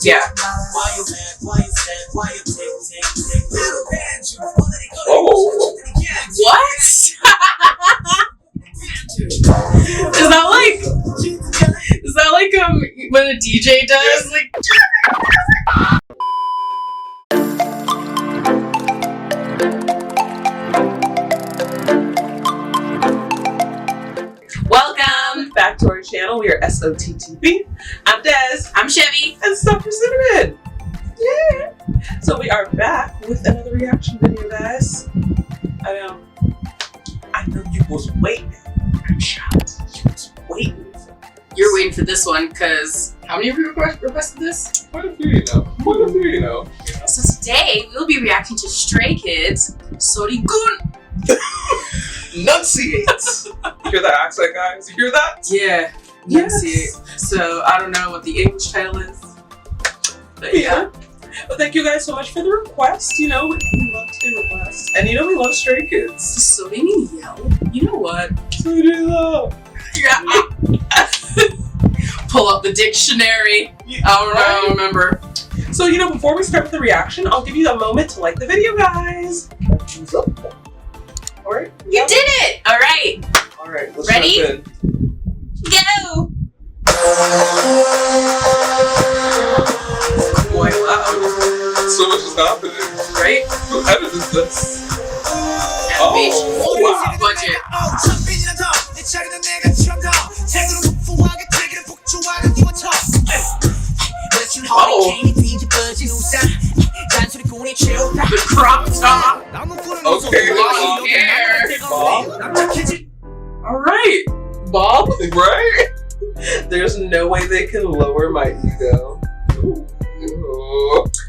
Yeah. Oh. What? Is that like when a DJ does like? Welcome back to our channel. We are SOTTB. I'm Des. I'm Chevy. And Dr. Cinnamon. Yeah. So we are back with another reaction video, guys. I know you was waiting. I'm shocked. You was waiting. You're waiting for this one because how many of you requested this? Quite a few, you know. Quite a few, you know. So today we'll be reacting to Stray Kids' Sorry-gun. Enunciate. You hear that accent, guys? You hear that? Yeah. Yes. So I don't know what the English title is. But yeah. Well, thank you guys so much for the request. You know, we love to do requests. And you know we love Stray Kids. So they mean yell. You know what? Yeah. Pull up the dictionary. I don't remember. So, you know, before we start with the reaction, I'll give you a moment to like the video, guys. Alright. You did it! Alright. Alright, let's Ready? jump in. Go! Boy, wow. So much is happening. Right? Who edited this? Animation. Oh, wow. Budget. The crop top. Okay. Long hair. Alright. Bob? Right? There's no way they can lower my ego. Ooh.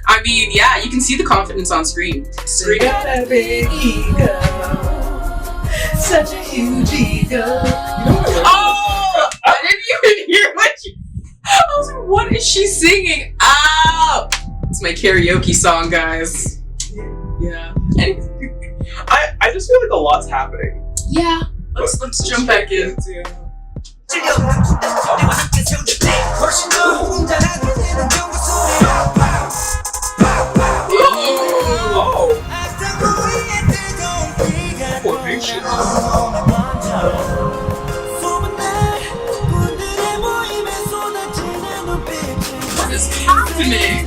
I mean, yeah, you can see the confidence on screen. They got a big ego. Such a huge ego. Oh! I didn't even hear what you... I was like, what is she singing? Oh! It's my karaoke song, guys. Yeah. I just feel like a lot's happening. Yeah. Let's jump back in. Oh. Formation. What is happening?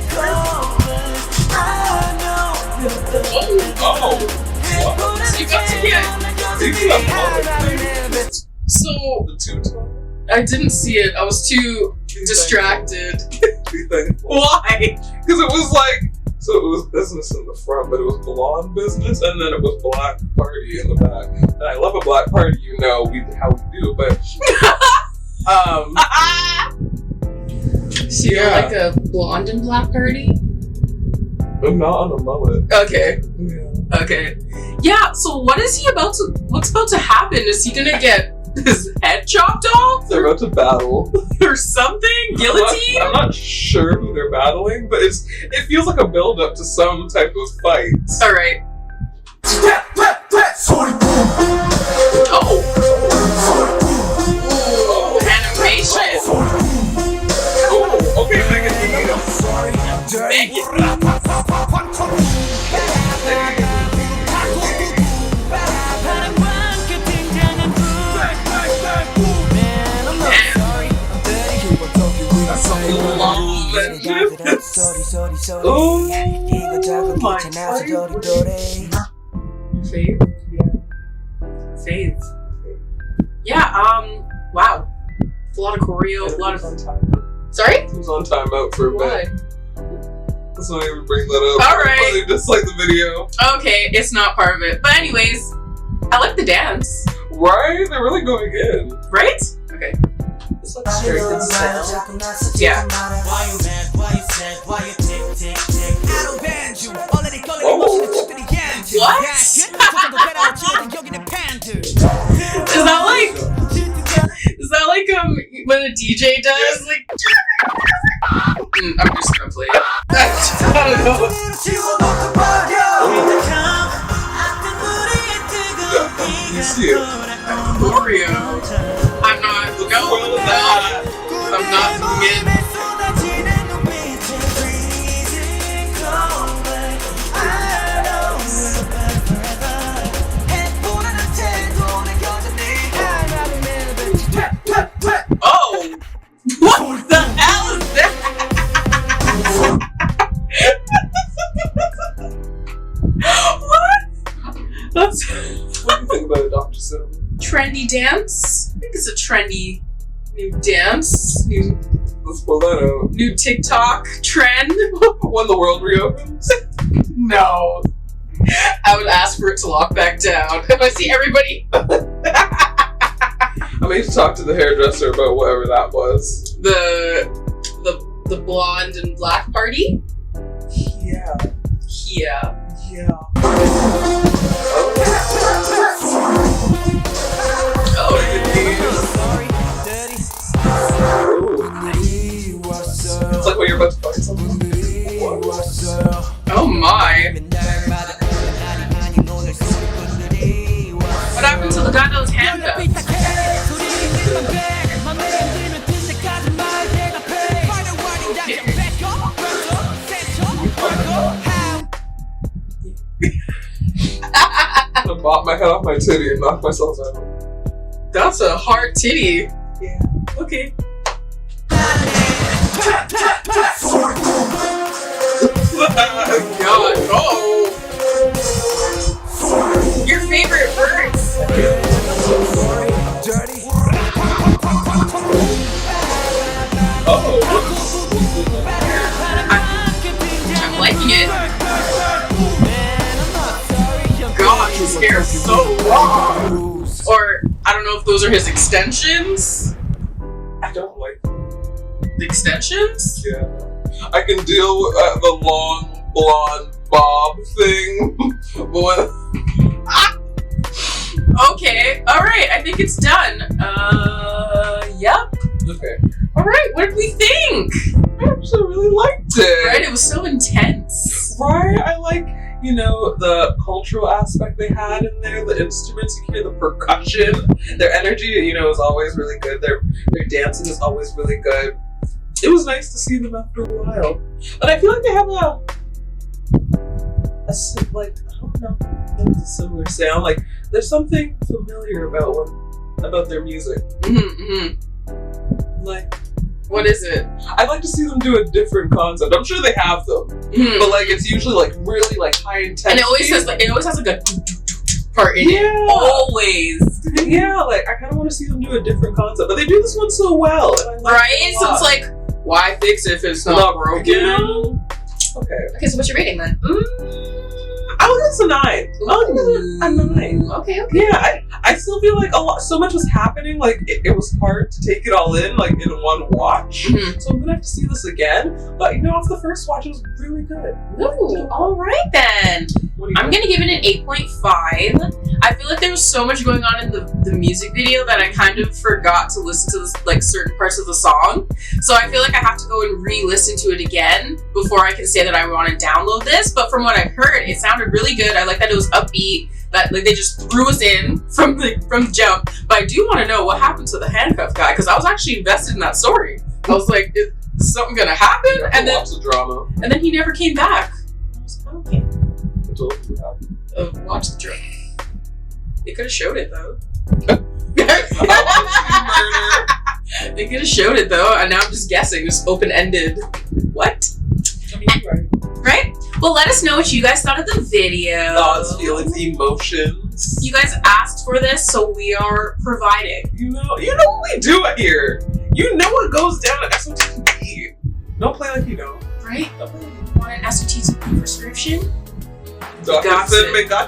Oh. So you got to get... So, The two-tone. I didn't see it. I was too distracted. Why? Because it was like, so it was business in the front, but it was blonde business, and then it was black party in the back. And I love a black party, you know, how we do, but So you're like a blonde and black party? I'm not on a mullet. Okay. Yeah. Okay. Yeah, so what's about to happen? Is he gonna get his head chopped off? They're about to battle. Or something? Guillotine? I'm not sure who they're battling, but it feels like a build-up to some type of fight. Alright. Oh! Animation! Oh, okay, Oh my Fave? Fave. Yeah, wow. A lot of choreo, a lot of... Sorry? It was on timeout for a Why? bit. Let's not even bring that up. Alright. They just like the video. Okay, it's not part of it. But anyways, I like the dance. Right? They're really going in. Right? Okay. This looks straight good sound. Yeah. Oh. What? Is that like when a DJ does like? I'm just gonna play it. I don't know. You see it. Choreo. I'm not. No, I'm not doing it. trendy dance. I think it's a trendy new dance. Let's pull that out. New TikTok trend. When the world reopens. No. I would ask for it to lock back down. If I see everybody. I need to talk to the hairdresser about whatever that was. The blonde and black party? Yeah. Yeah. Yeah. Oh, it's like when you're about to find something. oh my. What happened to the guy that was handcuffed? I'm gonna bop my head off my titty and knock myself out. That's a hard titty. Yeah. Okay. God, oh. Your favorite birds. Oh. I'm liking it. God, his hair is so long. Or, I don't know if those are his extensions. I don't like The extensions? Yeah. I can deal with the long blonde bob thing. But when... Okay, alright, I think it's done. Yep. Okay. Alright, what did we think? I actually really liked it. Right, it was so intense. Right? I like, you know, the cultural aspect they had in there, the instruments, you hear the percussion, their energy, you know, is always really good. Their dancing is always really good. It was nice to see them after a while. But I feel like they have like, I don't know, it's a similar sound. Like, there's something familiar about their music. Like, what is it? I'd like to see them do a different concept. I'm sure they have them, but like it's usually like really like high intense. And it always has like a part in it. Always. Yeah, like I kind of want to see them do a different concept, but they do this one so well. And I like right? So it's like, why fix it if it's not broken? You know? Okay, so what's your rating then? I would give this a 9. I'll give it a 9. Okay. Yeah, I still feel like so much was happening. Like it was hard to take it all in, like in one watch. So I'm gonna have to see this again. But you know, off the first watch, it was really good. Ooh, all right then. I'm gonna give it an 8.5. I feel like there was so much going on in the music video that I kind of forgot to listen to like certain parts of the song. So I feel like I have to go and re-listen to it again before I can say that I want to download this. But from what I've heard, it sounded really good. I like that it was upbeat. That like they just threw us in from the jump. But I do want to know what happened to the handcuff guy because I was actually invested in that story. I was like, is something gonna happen? And then watch the drama. And then he never came back. I was like, okay. I told you what happened. Watch the drama. They could have showed it though. They could have showed it though, and now I'm just guessing, just open-ended. What? I mean, right? Well, let us know what you guys thought of the video. Thoughts, feelings, emotions. You guys asked for this, so we are providing. You know what we do here. You know what goes down at SOTTB. Don't play like you don't. Right? Want an SOTTB prescription? Got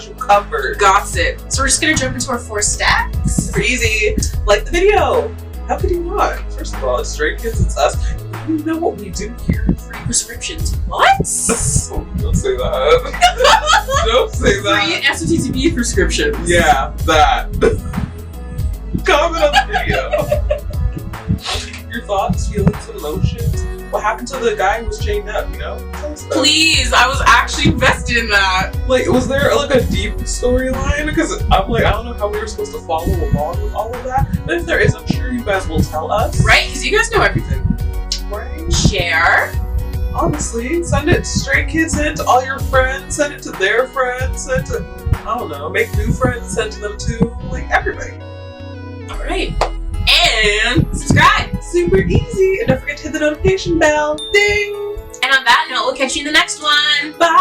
you covered. Got it. So we're just gonna jump into our 4 steps. Super easy. Like the video. How could you not? First of all, it's Stray Kids, it's us. You know what we do here. Free prescriptions. What? Don't say that. Don't say that. Free SOTTB prescriptions. Yeah, that. Comment on the video. Your thoughts, feelings, emotions. What happened to the guy who was chained up, you know? Please, I was actually invested in that. Like, was there like a deep storyline? Because I'm like, I don't know how we were supposed to follow along with all of that. But if there is, I'm sure you guys will tell us. Right? Because you guys know everything. Right? Share. Honestly, send it to Stray Kids, send it to all your friends, send it to their friends, send it to, I don't know, make new friends, send to them too. Like, everybody. Alright. And subscribe. Super easy. And don't forget to hit the notification bell. Ding! And on that note, we'll catch you in the next one. Bye!